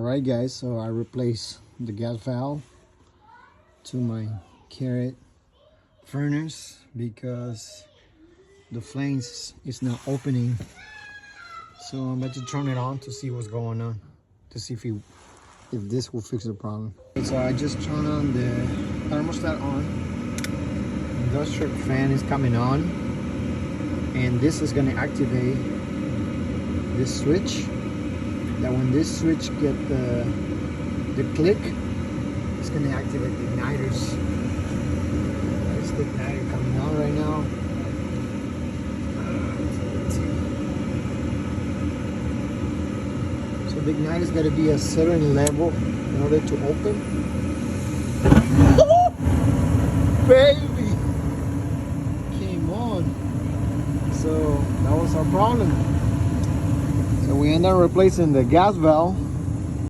Alright guys, so I replaced the gas valve to my carrot furnace because the flames is not opening. So I'm about to turn it on to see what's going on, to see if this will fix the problem. So I just turned on the thermostat on. Industrial fan is coming on, and this is going to activate this switch. That when this switch get the click, it's going to activate the igniters. There's the igniter coming on right now. So the igniter's got to be a certain level in order to open. Baby, came on. So that was our problem. So we end up replacing the gas valve